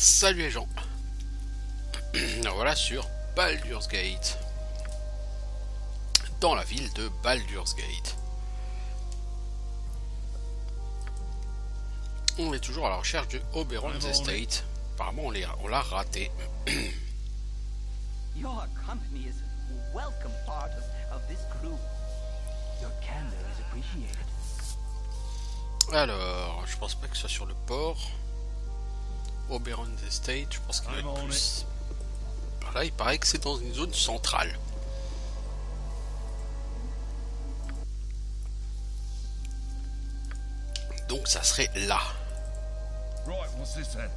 Salut les gens. Alors voilà sur Baldur's Gate. Dans la ville de Baldur's Gate. On est toujours à la recherche de Oberon's Estate. Apparemment on l'a raté. Your company is a welcome part of this crew. Your candor is appreciated. Alors, je pense pas que ce soit sur le port. Oberon's Estate, je pense qu'il va être plus... Là, il paraît que c'est dans une zone centrale. Donc ça serait là. Right, what's this then?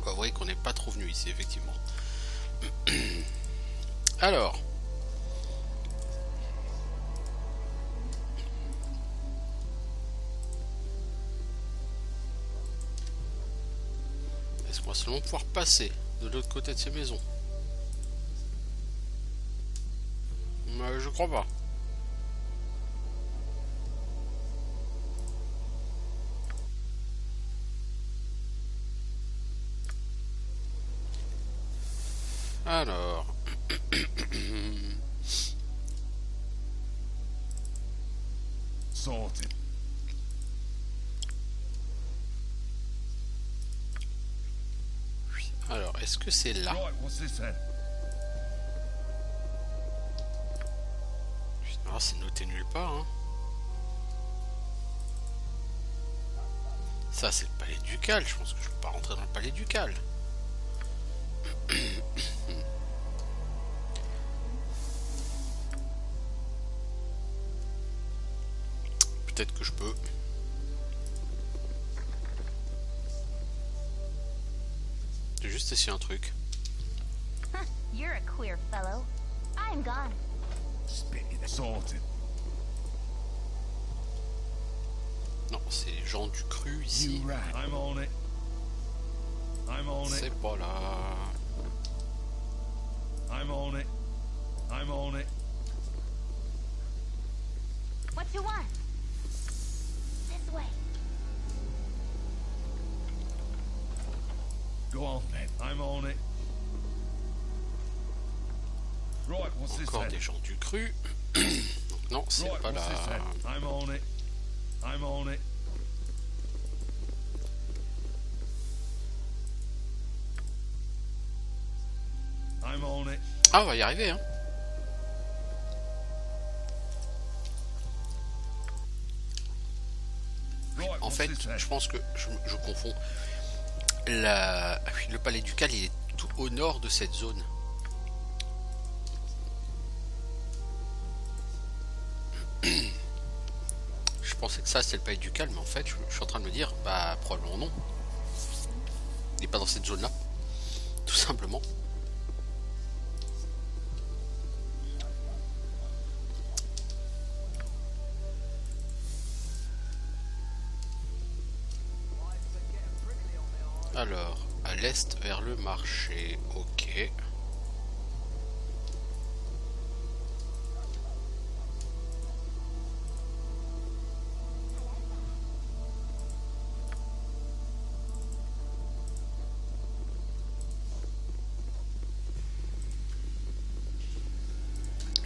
Vous voyez qu'on n'est pas trop venu ici, effectivement. Alors... Est-ce qu'on va seulement pouvoir passer de l'autre côté de ces maisons? Je crois pas. Alors... Sorted. Alors, est-ce que c'est là? Right, what's this then? Ah, c'est noté nulle part, hein. Ça, c'est le palais ducal. Je pense que je peux pas rentrer dans le palais ducal. Peut-être que je peux. J'ai juste essayé un truc. You're a queer fellow. I'm gone. Spit it. Sorted. Non, c'est les gens du cru ici. You rat. I'm on it. I'm on it. C'est pas là. I'm on it. I'm on it. What you want? This way. Go on then. I'm on it. Right, what's this Encore then? des gens du cru. Donc non, c'est Right, pas what's this là. then? I'm on it. I'm on it. I'm on it. Ah, on va y arriver, hein. Right, En what's fait, this then? je pense que je confonds. Le palais ducal, il est tout au nord de cette zone. Je pensais que ça c'était le palais ducal, mais en fait, je suis en train de me dire, bah probablement non. Il n'est pas dans cette zone-là, tout simplement. Alors, à l'est vers le marché, ok.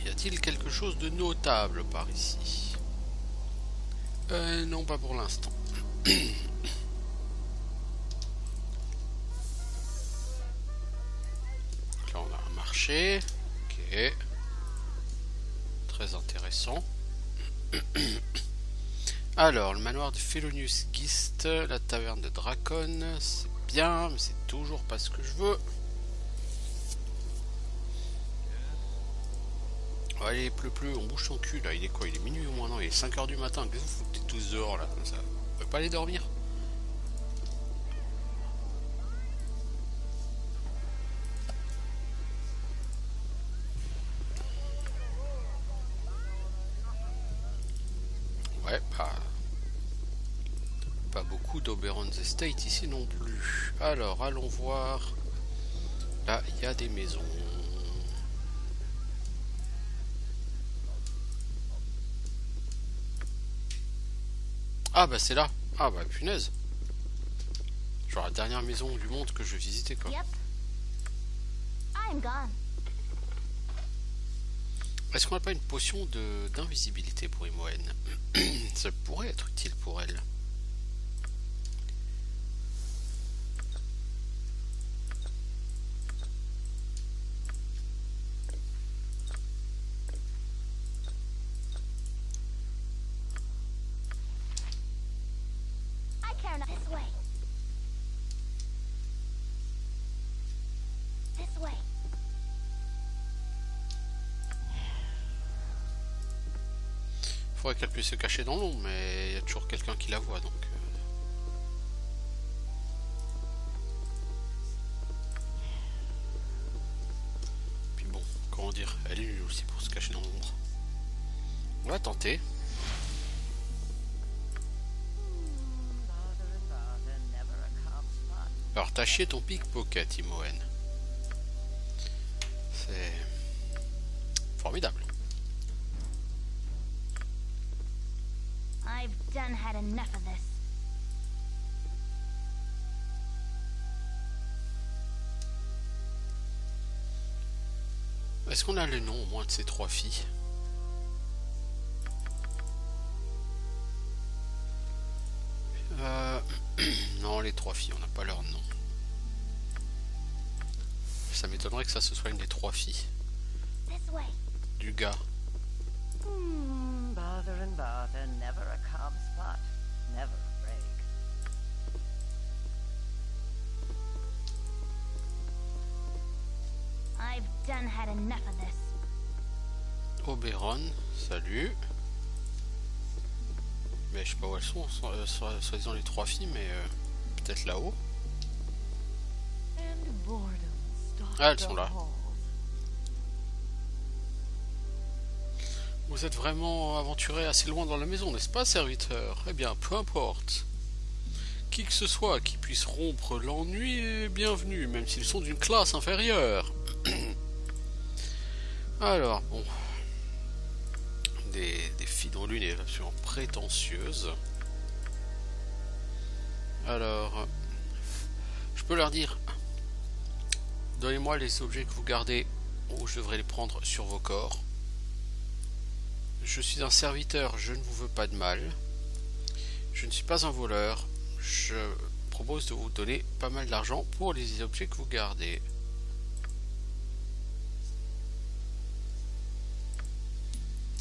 Y a-t-il quelque chose de notable par ici? Non, pas pour l'instant. Là on a un marché, ok, très intéressant. Alors le manoir de Felonius Gist, la taverne de Dracon, c'est bien, mais c'est toujours pas ce que je veux. Oh, allez, pleu, on bouge son cul là, il est quoi? Il est minuit au moins, non, il est 5h du matin, qu'est-ce que vous foutez tous dehors là, comme ça? Vous pouvez pas aller dormir? Ouais, pas beaucoup d'Oberon's Estate ici non plus. Alors, allons voir. Là, il y a des maisons. Ah bah c'est là. Ah bah punaise. Genre la dernière maison du monde que je visitais quoi. Yep. I'm gone. Est-ce qu'on n'a pas une potion d'invisibilité pour Imoen? Ça pourrait être utile pour elle. I care not. This way. This way. Faudrait qu'elle puisse se cacher dans l'ombre, mais il y a toujours quelqu'un qui la voit donc. Puis bon, comment dire, elle est nulle aussi pour se cacher dans l'ombre. On va tenter. Bother and bother, never a calm spot. Alors t'as chié ton pickpocket, Imoen. C'est formidable. I've done had enough of this. Est-ce qu'on a le nom au moins de ces trois filles? Non, les trois filles, on n'a pas leur nom. Ça m'étonnerait que ça ce soit une des trois filles. This way. Du gars. Bother and bother, never a calm spot. Never a break. I've done had enough of this. Oberon, salut. Mais je sais pas où elles sont, soi-disant les trois filles, mais peut-être là-haut. Ah, elles sont là. Vous êtes vraiment aventuré assez loin dans la maison, n'est-ce pas, serviteur? Eh bien, peu importe. Qui que ce soit qui puisse rompre l'ennui est bienvenu, même s'ils sont d'une classe inférieure. Alors, bon. Des filles dont l'une est absolument prétentieuse. Alors, je peux leur dire, donnez-moi les objets que vous gardez, ou je devrais les prendre sur vos corps. Je suis un serviteur, je ne vous veux pas de mal. Je ne suis pas un voleur. Je propose de vous donner pas mal d'argent pour les objets que vous gardez.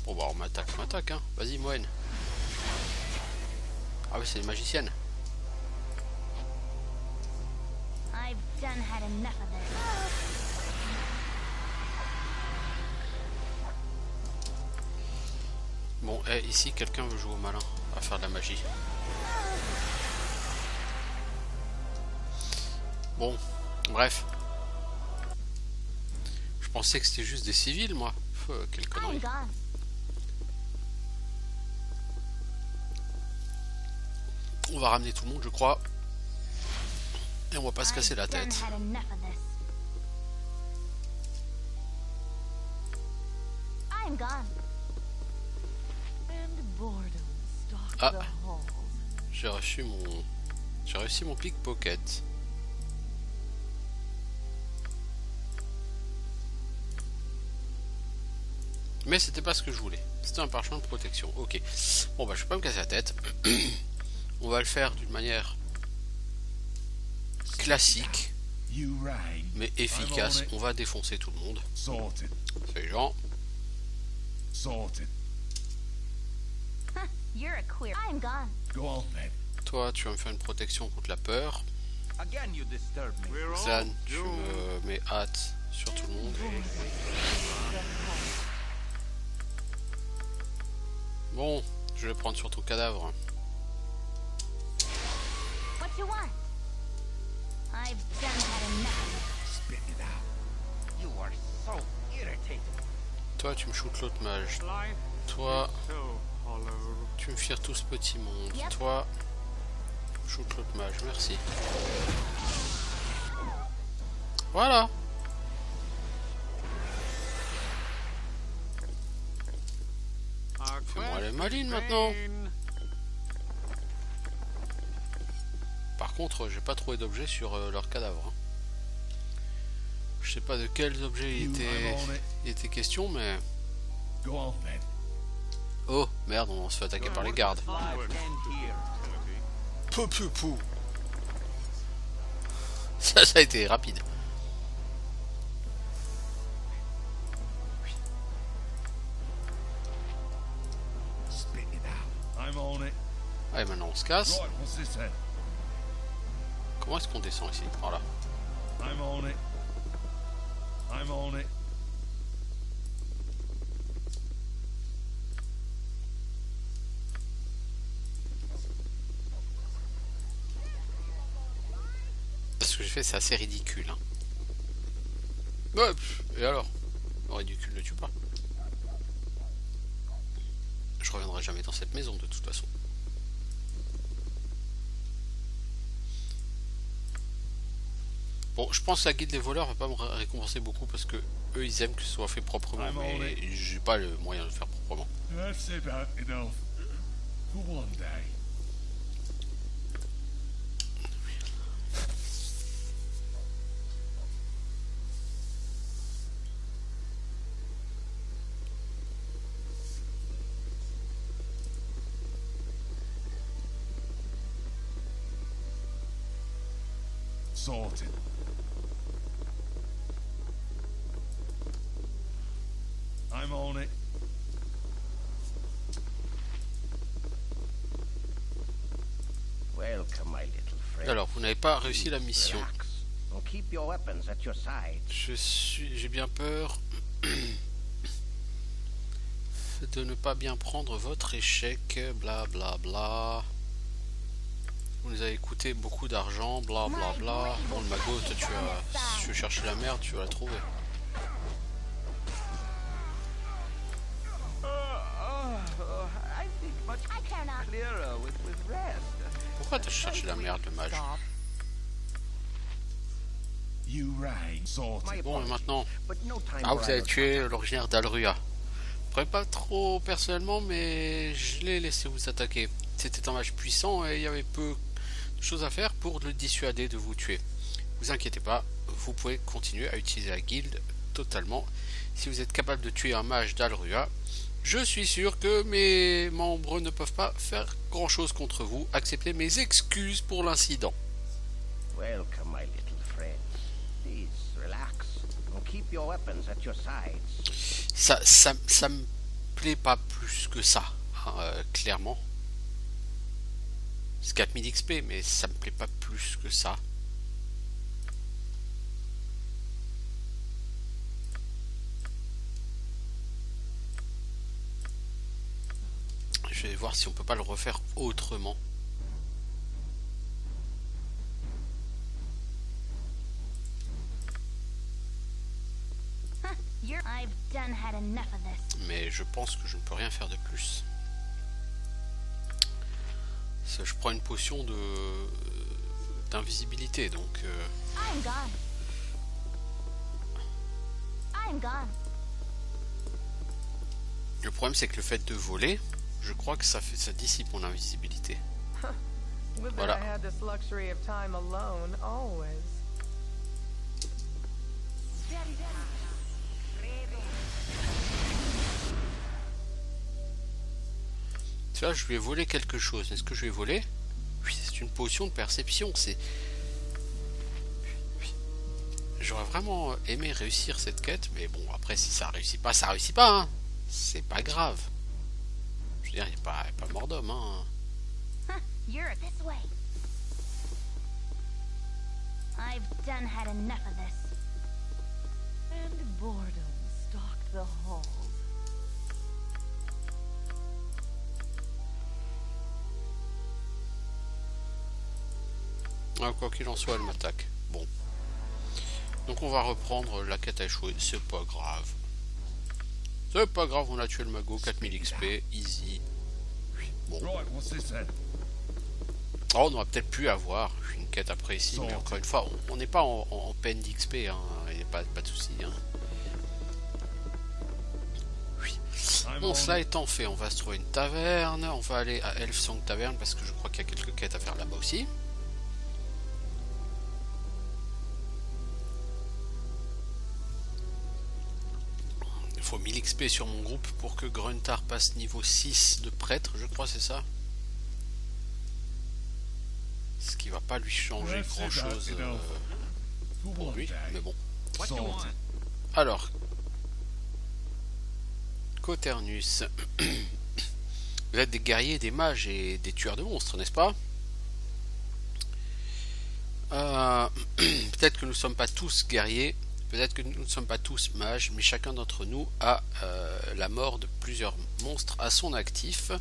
Bon bah on m'attaque hein. Vas-y Moen. Ah oui c'est une magicienne. I've done had enough of this. Bon, ici quelqu'un veut jouer au malin à faire de la magie. Bon, bref. Je pensais que c'était juste des civils moi. Quelle I'm connerie. gone. On va ramener tout le monde je crois. Et on va pas se casser la I've done tête. had enough of this. I'm gone. Ah, j'ai réussi mon pickpocket. Mais c'était pas ce que je voulais. C'était un parchemin de protection. Ok. Bon bah je vais pas me casser la tête. On va le faire d'une manière classique, You rang. mais efficace. On va défoncer tout le monde. Sorted. Ces gens. Sorted. Huh, you're a queer. I'm gone. Go on then. Toi, tu vas me faire une protection contre la peur. Again, you disturb me. Zan, tu me mets hâte sur tout le monde. Bon, je vais prendre sur ton cadavre. What you want? I've done had enough of Spit it out. You are so irritating. Toi, tu me shootes l'autre mage. Toi, tu me fires tout ce petit monde. Yep. Toi, shoot l'autre mage. Merci. Voilà. Fais-moi les malines maintenant. par contre, j'ai pas trouvé d'objet sur leur cadavre. Hein. Je sais pas de quels objets I'm on it. il était question, mais... Go on then. Oh, merde, on se fait attaquer par les gardes. Lives end here. Pou pou pou. Ça a été rapide. Spit it out. I'm on it. Allez, maintenant on se casse. Right, what's this then? Comment est-ce qu'on descend ici? Voilà. I'm on it. I'm on it. Ce que j'ai fait, c'est assez ridicule. Hein. Ouais, et alors? Le ridicule ne tue pas. Je reviendrai jamais dans cette maison de toute façon. Bon, je pense que la guilde des voleurs va pas me récompenser beaucoup parce que eux ils aiment que ce soit fait proprement, mais j'ai pas le moyen de le faire proprement. That's about enough. For one day. Sorted. I'm on it. Welcome, my little friend. Alors, vous n'avez pas réussi la mission. Relax and keep your weapons at your sides. J'ai bien peur de ne pas bien prendre votre échec, bla bla bla. Vous nous avez coûté beaucoup d'argent, bla bla bla. Bon, le magot, toi, si tu veux chercher la merde, tu vas la trouver. I think much I care not. clearer with rest. Pourquoi t'as cherché la merde, le mage? You reign. Sorted. My Bon, et apologies, maintenant... but no time Ah, for vous avez idle tué l'originaire d'Alrua. Je ne pas trop personnellement, mais je l'ai laissé vous attaquer. C'était un mage puissant et il y avait peu de choses à faire pour le dissuader de vous tuer. Vous inquiétez pas, vous pouvez continuer à utiliser la guilde totalement. Si vous êtes capable de tuer un mage d'Alrua, je suis sûr que mes membres ne peuvent pas faire grand chose contre vous. Acceptez mes excuses pour l'incident. Welcome, my little friend. Please relax and keep your weapons at your sides. Ça me plaît pas plus que ça, hein, clairement. C'est 4000 XP, mais ça me plaît pas plus que ça. Je vais voir si on peut pas le refaire autrement. I've done had enough of this. Mais je pense que je ne peux rien faire de plus. Je prends une potion d'invisibilité, donc... I'm gone. I'm gone. Le problème, c'est que le fait de voler, je crois que ça dissipe mon invisibilité. Would that Voilà. I had this luxury of time alone, always. Tu vois, je lui ai volé quelque chose. Est-ce que je lui ai volé? Oui, c'est une potion de perception. C'est... J'aurais vraiment aimé réussir cette quête, mais bon, après, si ça réussit pas, ça réussit pas. Hein. C'est pas grave. Je veux dire, il n'y a pas mort d'homme. Hein. You're this way. I've done had enough of this. And boredom stalked the halls. Ah, quoi qu'il en soit, elle m'attaque. Bon. Donc on va reprendre la quête à échouer. C'est pas grave. C'est pas grave, on a tué le magot. 4000 XP, easy. Bon. Right, what's this then? Oh, on aurait peut-être pu avoir une quête après ici, mais encore une fois, on n'est pas en peine d'XP, hein. Il n'y a pas de souci. Hein. Oui. Bon, cela étant fait, on va se trouver une taverne. On va aller à Elfsong Taverne parce que je crois qu'il y a quelques quêtes à faire là-bas aussi. XP sur mon groupe pour que Gruntar passe niveau 6 de prêtre, je crois c'est ça. Ce qui va pas lui changer grand chose pour lui, mais bon. Alors, Coternus, vous êtes des guerriers, des mages et des tueurs de monstres, n'est-ce pas? Peut-être que nous ne sommes pas tous guerriers, peut-être que nous ne sommes pas tous mages, mais chacun d'entre nous a la mort de plusieurs monstres à son actif.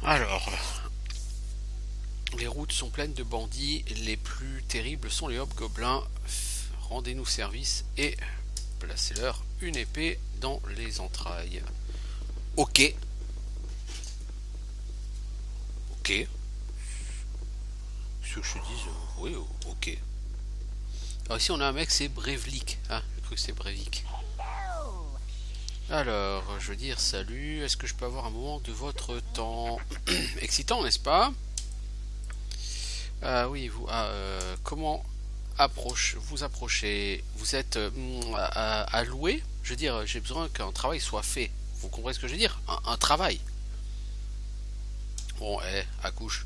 Alors, les routes sont pleines de bandits, les plus terribles sont les hobgoblins. Rendez-nous service et placez-leur une épée dans les entrailles. Ok. Ok. Ce que je te dise, oui, ok. Alors ici on a un mec, c'est Brevlik. Ah, j'ai cru que c'est Brevik. Alors, je veux dire, salut, est-ce que je peux avoir un moment de votre temps? Excitant, n'est-ce pas? Oui, vous, comment vous approchez? Vous êtes à louer? Je veux dire, j'ai besoin qu'un travail soit fait. Vous comprenez ce que je veux dire? Un travail. Bon, accouche.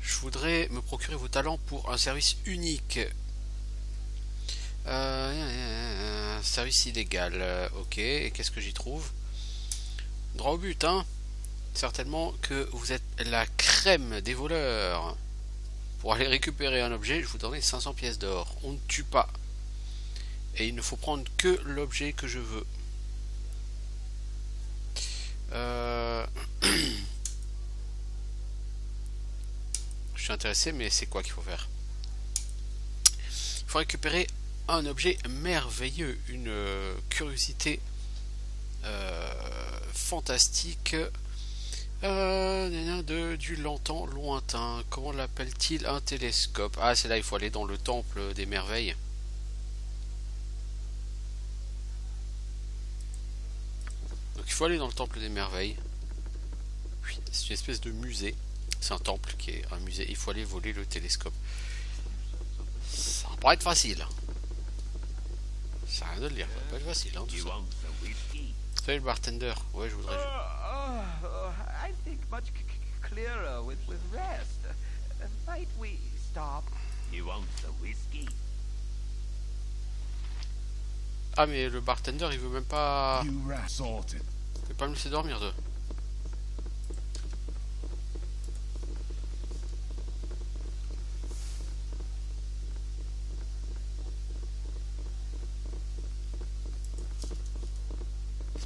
Je voudrais me procurer vos talents pour un service unique. Service illégal. Ok, et qu'est-ce que j'y trouve? Droit au but, hein? Certainement que vous êtes la crème des voleurs. Pour aller récupérer un objet, je vous donne 500 pièces d'or. On ne tue pas. Et il ne faut prendre que l'objet que je veux. Je suis intéressé, mais c'est quoi qu'il faut faire? Il faut récupérer un objet merveilleux, une curiosité fantastique du longtemps lointain. Comment l'appelle-t-il? Un télescope. Ah, c'est là, il faut aller dans le temple des merveilles. Donc il faut aller dans le temple des merveilles. Oui, c'est une espèce de musée. C'est un temple qui est un musée. Il faut aller voler le télescope. Ça va pas être facile. Ça n'a rien de le dire. Ça va pas être facile, hein, tout ça. Salut le bartender. Ouais, je voudrais... I think much clearer with rest. Might we stop? You want the whiskey? Ah, mais le bartender, il veut même pas... You rat sorted. Il veut pas me laisser dormir, toi.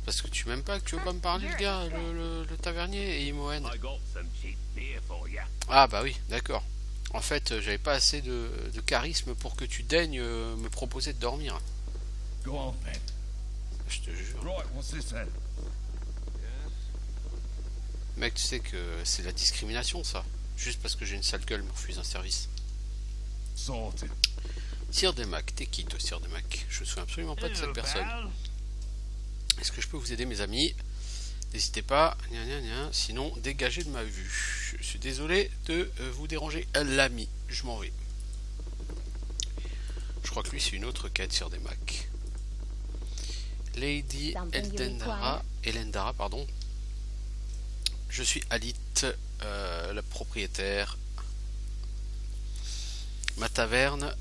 Parce que tu m'aimes pas, que tu veux pas me parler, le gars, le tavernier et Imoen. Ah bah oui, d'accord. En fait, j'avais pas assez de charisme pour que tu daignes me proposer de dormir. Go on, then. Je te jure. Right, what's this then? Mec, tu sais que c'est la discrimination, ça. Juste parce que j'ai une sale gueule, me refuse un service. Sorted. Sir Demac, t'es qui toi, Sir Demac? Je me souviens absolument pas de cette personne. Est-ce que je peux vous aider, mes amis? N'hésitez pas, sinon dégagez de ma vue. Je suis désolé de vous déranger, l'ami. Je m'en vais. Je crois que lui c'est une autre quête sur des Macs. Lady Elendara, pardon. Je suis Alit, la propriétaire. Ma taverne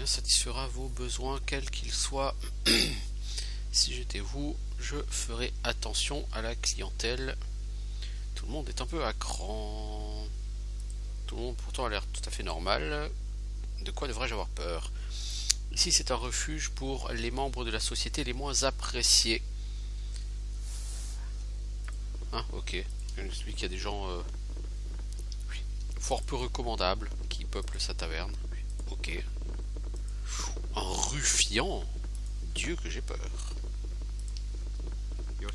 satisfera vos besoins quels qu'ils soient. Si j'étais vous, je ferais attention à la clientèle. Tout le monde est un peu à cran. Tout le monde pourtant a l'air tout à fait normal. De quoi devrais-je avoir peur? Ici c'est un refuge pour les membres de la société les moins appréciés. Ah ok. Je me suis dit qu'il y a des gens fort peu recommandables qui peuplent sa taverne. Ok. Un ruffian. Dieu que j'ai peur.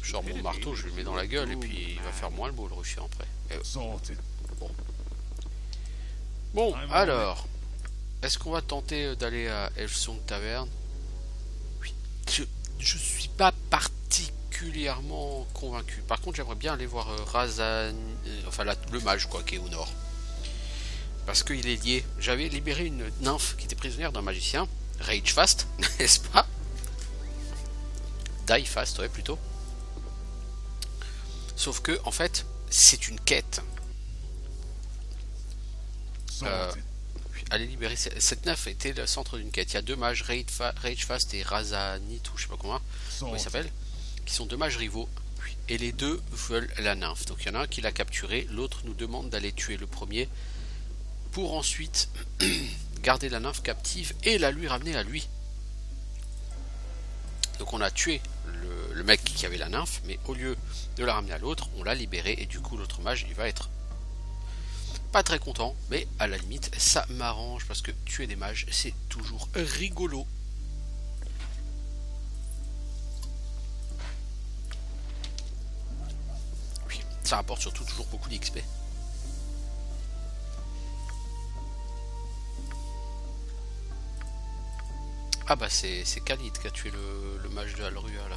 Je sors mon marteau, je le mets dans la gueule et puis il va faire moins le beau le ruffian après. Bon, alors, est-ce qu'on va tenter d'aller à Elfsong Taverne? Oui. Je suis pas particulièrement convaincu. Par contre, j'aimerais bien aller voir Razan, enfin le mage quoi, qui est au nord. Parce qu'il est lié. J'avais libéré une nymphe qui était prisonnière d'un magicien. Rage Fast, n'est-ce pas? Die Fast, ouais, plutôt. Sauf que, en fait, c'est une quête. Aller libérer cette nef était le centre d'une quête. Il y a deux mages, Rage Fast et Razanit, ou je sais pas comment ils s'appellent, qui sont deux mages rivaux. Et les deux veulent la nymphe. Donc il y en a un qui l'a capturé, l'autre nous demande d'aller tuer le premier pour ensuite garder la nymphe captive et la lui ramener à lui. Donc on a tué le mec qui avait la nymphe, mais au lieu de la ramener à l'autre, on l'a libéré et du coup l'autre mage il va être pas très content, mais à la limite ça m'arrange parce que tuer des mages c'est toujours rigolo. Oui, ça rapporte surtout toujours beaucoup d'XP. Ah bah c'est Khalid qui a tué le mage de Alrua là.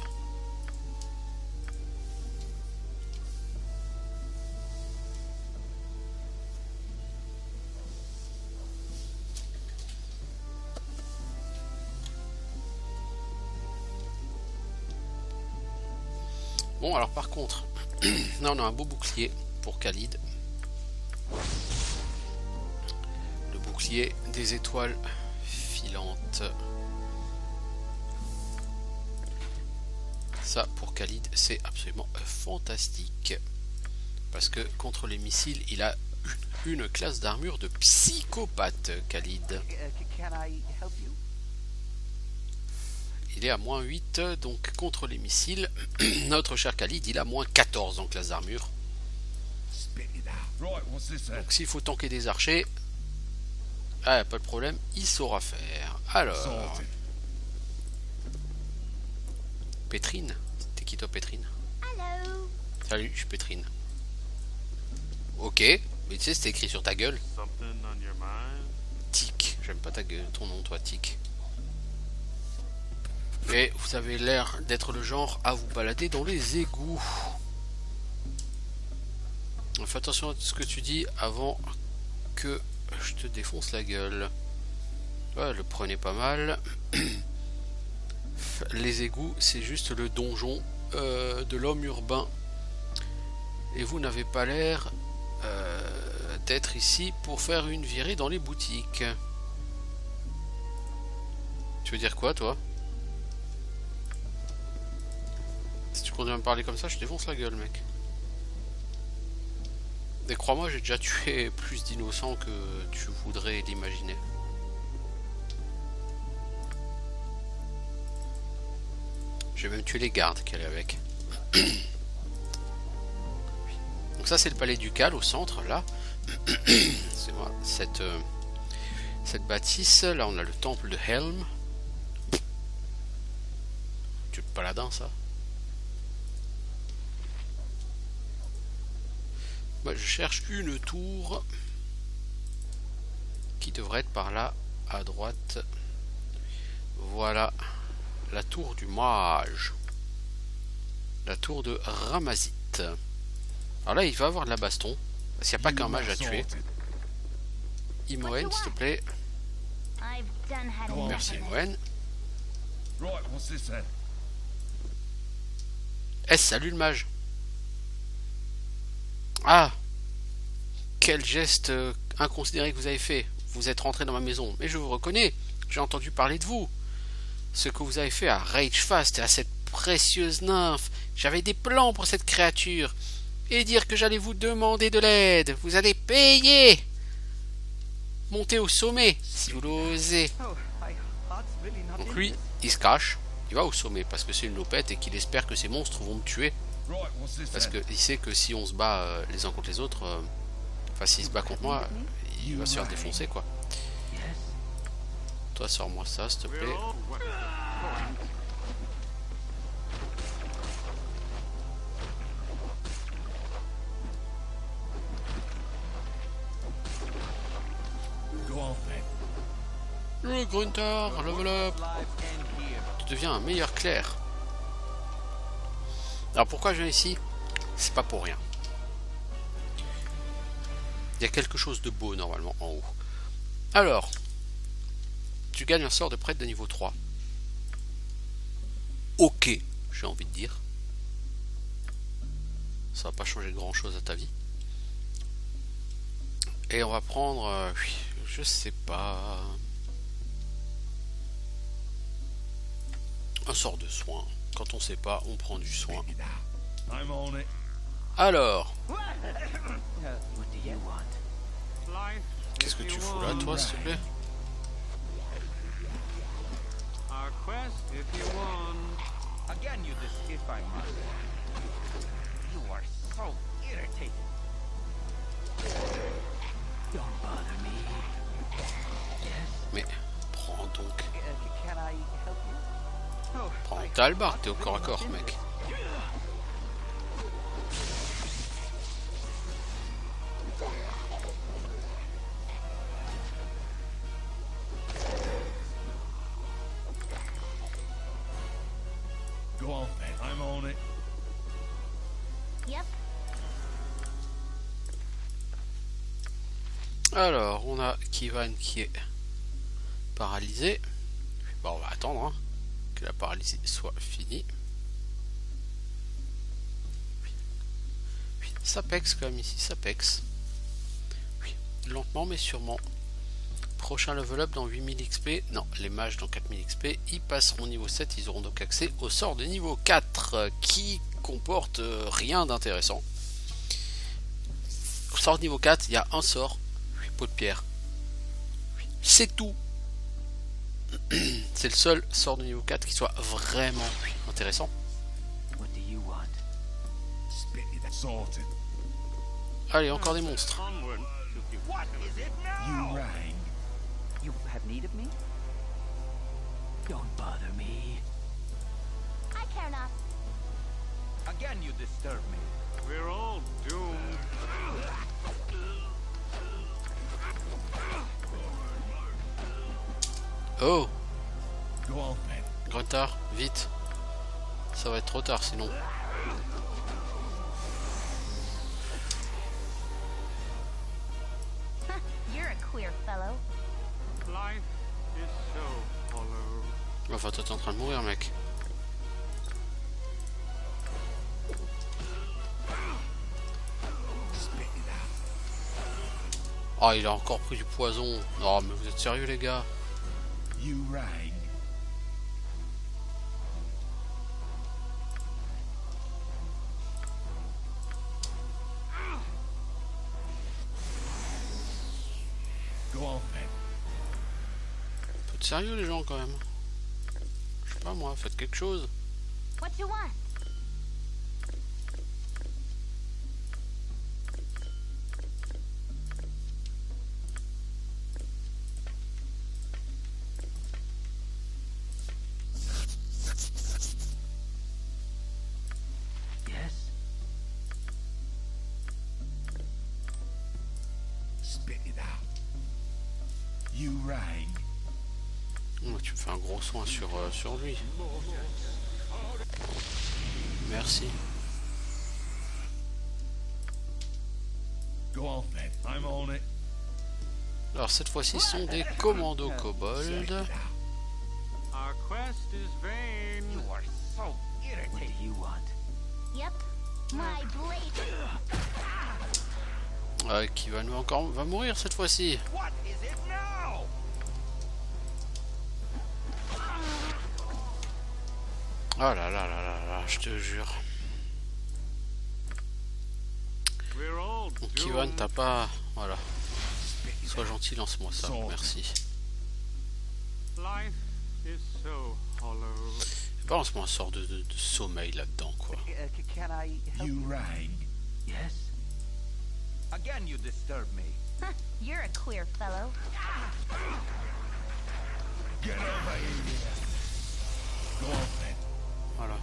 Bon alors par contre, là on a un beau bouclier pour Khalid. Le bouclier des étoiles filantes. Ça pour Khalid c'est absolument fantastique. Parce que contre les missiles il a une classe d'armure de psychopathe Khalid. Can I help you? Il est à moins 8, donc contre les missiles, notre cher Khalid, il a moins 14 en classe d'armure. Donc s'il faut tanker des archers, pas de problème, il saura faire. Alors, Pétrine, t'es qui toi Pétrine? Hello. Salut, je suis Pétrine. Ok, mais tu sais c'était écrit sur ta gueule. Tic, j'aime pas ta gueule, ton nom toi Tic. Et vous avez l'air d'être le genre à vous balader dans les égouts. Fais attention à ce que tu dis avant que je te défonce la gueule. Ouais, le prenez pas mal. Les égouts, c'est juste le donjon de l'homme urbain. Et vous n'avez pas l'air d'être ici pour faire une virée dans les boutiques. Tu veux dire quoi, toi? Si tu continues à me parler comme ça, je défonce la gueule, mec. Et crois-moi, j'ai déjà tué plus d'innocents que tu voudrais l'imaginer. J'ai même tué les gardes qui allaient avec. Donc ça, c'est le palais ducal au centre, là. C'est moi, cette bâtisse. Là, on a le temple de Helm. Tu le paladin, ça? Moi, je cherche une tour qui devrait être par là, à droite. Voilà, la tour du mage. La tour de Ramazith. Alors là, il va avoir de la baston. Parce qu'il n'y a pas qu'un mage à tuer. Imoen, s'il te plaît. Merci, Imoen. Salut le mage. Ah, quel geste inconsidéré que vous avez fait. Vous êtes rentré dans ma maison. Mais je vous reconnais. J'ai entendu parler de vous. Ce que vous avez fait à Rage Fast et à cette précieuse nymphe. J'avais des plans pour cette créature. Et dire que j'allais vous demander de l'aide. Vous allez payer. Montez au sommet, si vous l'osez. Donc lui, il se cache. Il va au sommet parce que c'est une lopette et qu'il espère que ces monstres vont me tuer. Parce qu'il sait que si on se bat les uns contre les autres, enfin s'il se bat contre moi, il va se faire défoncer quoi. Toi sors-moi ça s'il te plaît. Le Grunter, level up. Tu deviens un meilleur clerc. Alors pourquoi je viens ici? C'est pas pour rien. Il y a quelque chose de beau normalement en haut. Alors, tu gagnes un sort de prêtre de niveau 3. Ok, j'ai envie de dire. Ça va pas changer grand chose à ta vie. Et on va prendre... je sais pas... un sort de soin. Quand on sait pas, on prend du soin. I'm on it. Alors, What do you want? Life, qu'est-ce que tu fous là, toi, s'il te plaît? our quest, if you want. Again, you this if I must. You are so irritating. Don't bother me. Mais, prends donc. Can I help you? Oh, Prends ta hallebarde, t'es au corps à corps, mec. Go on then. I'm on it. Yep. Alors, on a Kivan qui est paralysé. Bon, on va attendre hein, que la paralysie soit finie. Oui, ça pexe quand même ici, ça pexe. Oui, lentement mais sûrement. Prochain level up dans 8000 XP. Non, les mages dans 4000 XP. Ils passeront niveau 7. Ils auront donc accès au sort de niveau 4 qui comporte rien d'intéressant. Au sort de niveau 4, il y a un sort. Pot de pierre. C'est tout. C'est le seul sort de niveau 4 qui soit vraiment intéressant. what do you want? Spit it. Sorted. Allez, encore des monstres. Onward. What is it now? You rang. You have need of me? Don't bother me. I care not. Again, you disturb me. We're all doomed. Oh, Go on then. Gruntar, vite. Ça va être trop tard sinon. You're a queer fellow. Life is so hollow. Enfin, toi t'es en train de mourir, mec. Oh, il a encore pris du poison. Non, mais vous êtes sérieux, les gars? You rang. Go on then. Un peu de sérieux, les gens, quand même. Je sais pas, moi, faites quelque chose. What you want? Yes? Spit it out. You rang. Oh, tu me fais un gros soin sur lui. Merci. Go on then. I'm on it. Alors, cette fois-ci, ce sont des commandos kobolds. Our quest is vain. You are so irritating. What do you want? Yep. My blade. Qui va mourir cette fois-ci. What is it now? Oh là là là là là, je te jure. We're all Donc Kivan, doomed. t'as pas... Voilà. Sois gentil, lance-moi ça, Sans- merci. Life is so hollow. Balance-moi un sort de sommeil là-dedans, quoi. Can I help You you? rang. Yes? Again, you disturb me. You're a queer fellow. Get over here. Go on then. Voilà.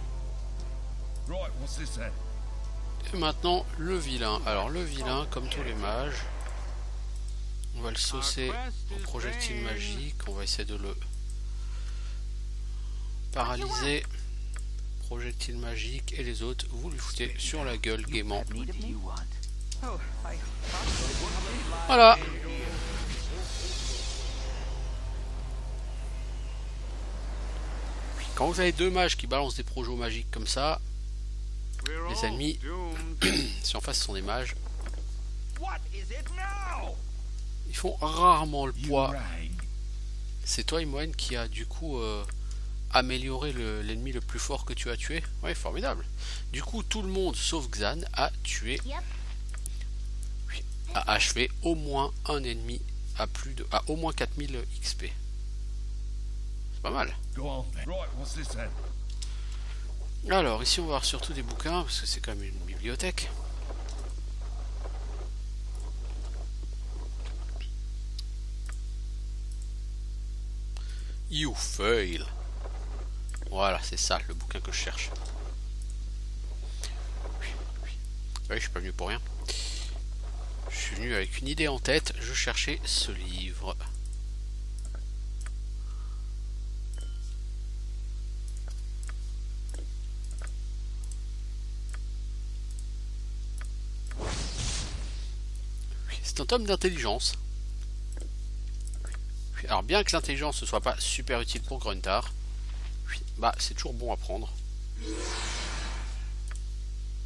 Right, what's this then? Et maintenant, le vilain. Alors, le vilain, comme tous les mages, on va le saucer en projectile magique. On va essayer de le paralyser. Projectile magique. Et les autres, vous lui foutez sur la gueule gaiement. What do you want? Oh, I Voilà. Quand vous avez deux mages qui balancent des projets magiques comme ça, We're les all ennemis, doomed. si en face ce sont des mages, What is it now? ils font rarement le You poids. rang. C'est toi, Imoen, qui a du coup amélioré l'ennemi le plus fort que tu as tué. Oui, formidable. Du coup, tout le monde, sauf Xan, a tué, Yep. a achevé au moins un ennemi à au moins 4000 XP. C'est pas mal. Go on then. Right, what's this then? Alors, ici, on va voir surtout des bouquins, parce que c'est quand même une bibliothèque. You fail. Voilà, c'est ça le bouquin que je cherche. Oui, je suis pas venu pour rien. Je suis venu avec une idée en tête, je cherchais ce livre. C'est un tome d'intelligence. Alors bien que l'intelligence ne soit pas super utile pour Gruntar, bah c'est toujours bon à prendre.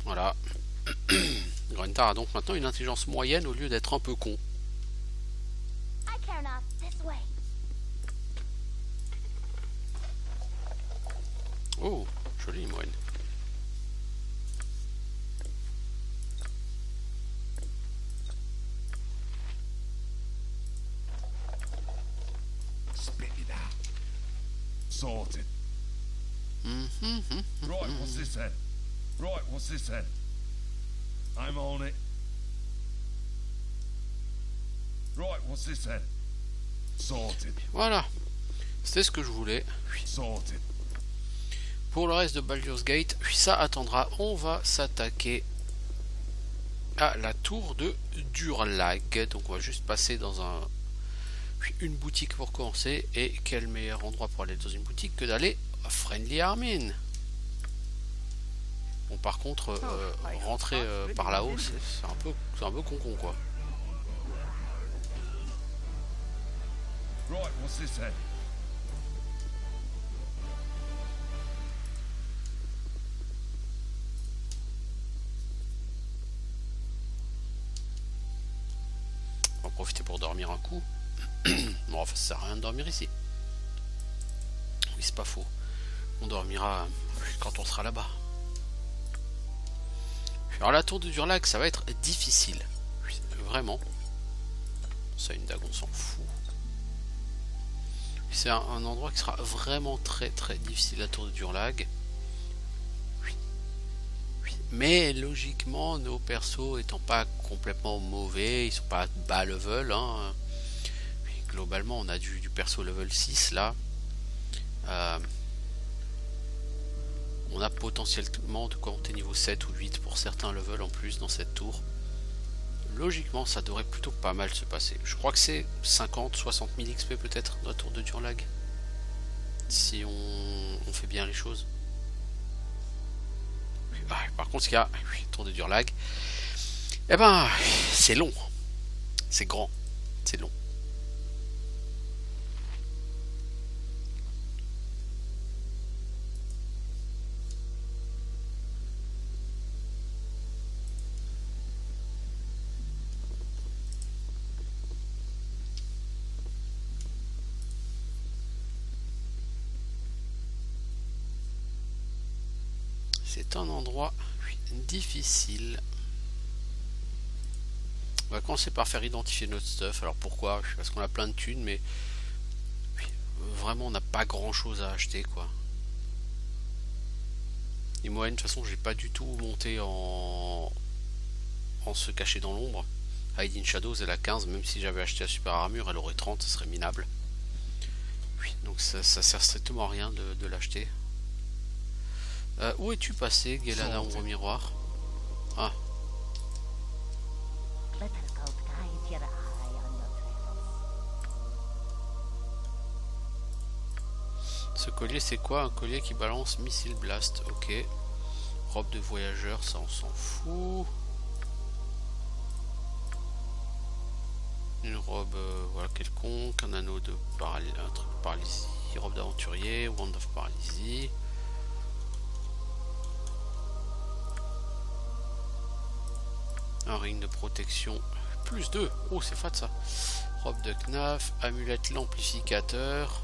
Voilà. Gruntar a donc maintenant une intelligence moyenne au lieu d'être un peu con. I care not. This way. Oh, joli moine. Spit it out. Sorted. Right, what's this then? Right, what's this then? I'm on it. Right, what's this then? Sorted. Voilà. C'était ce que je voulais. Sorted. Pour le reste de Baldur's Gate, ça attendra. On va s'attaquer à la tour de Durlag. Donc on va juste passer dans une boutique pour commencer. Et quel meilleur endroit pour aller dans une boutique que d'aller à Friendly Armin. Bon, par contre, rentrer par là-haut, c'est un peu con quoi. Right, what's this then? On va profiter pour dormir un coup. Bon, enfin, ça sert à rien de dormir ici. Oui, c'est pas faux. On dormira quand on sera là-bas. Alors la tour de Durlag, ça va être difficile. Vraiment. Ça, une dague, on s'en fout. C'est un endroit qui sera vraiment très difficile, la tour de Durlag. Mais logiquement, nos persos étant pas complètement mauvais, ils sont pas bas level. Hein. Globalement, on a du perso level 6 là. On a potentiellement de compter niveau 7 ou 8 pour certains levels en plus dans cette tour. Logiquement, ça devrait plutôt pas mal se passer. Je crois que c'est 50-60 000 XP peut-être dans la tour de Durlag. Si on fait bien les choses. Ah, par contre, ce qu'il y a, tour de Durlag, eh ben, c'est long. C'est grand. C'est long. C'est un endroit difficile. On va commencer par faire identifier notre stuff. Alors pourquoi? Parce qu'on a plein de thunes, mais vraiment on n'a pas grand chose à acheter quoi. Et moi de toute façon j'ai pas du tout monté en se cacher dans l'ombre. Hide in Shadows elle a 15, même si j'avais acheté la super armure elle aurait 30, ça serait minable. Donc ça sert strictement à rien de l'acheter. Où es-tu passé, Gelada Ombre Miroir? Ah. Let us go guide your eye on your travels. Ce collier c'est quoi? Un collier qui balance missile blast, ok. Robe de voyageur, ça on s'en fout. Une robe voilà quelconque, un anneau de un truc paralysie. robe d'aventurier, wand of paralysie. Un ring de protection, plus 2. Oh, c'est fat ça. Robe de Knaf, amulette l'amplificateur.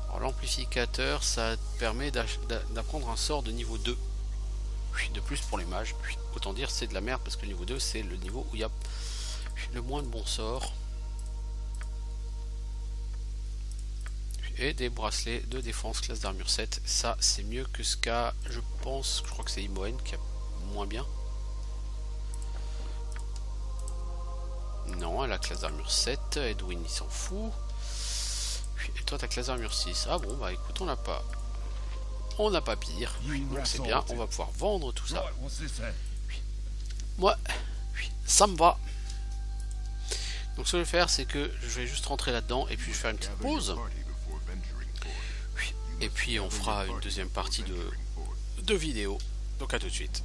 Alors l'amplificateur, ça permet d'apprendre un sort de niveau 2. De plus pour les mages. Autant dire c'est de la merde parce que le niveau 2 c'est le niveau où il y a le moins de bons sorts. Et des bracelets de défense classe d'armure 7. Ça c'est mieux que ce qu'a, je pense, je crois que c'est Imoen qui a moins bien. Non, elle a classe d'armure 7, Edwin il s'en fout. Et toi ta classe d'armure 6. Ah bon bah écoute, on n'a pas pire. Donc c'est bien, on va pouvoir vendre tout ça. Right, what's this then? Moi, ça me va. Donc ce que je vais faire, c'est que je vais juste rentrer là-dedans et puis je vais faire une petite pause. Et puis on fera une deuxième partie de vidéo. Donc à tout de suite.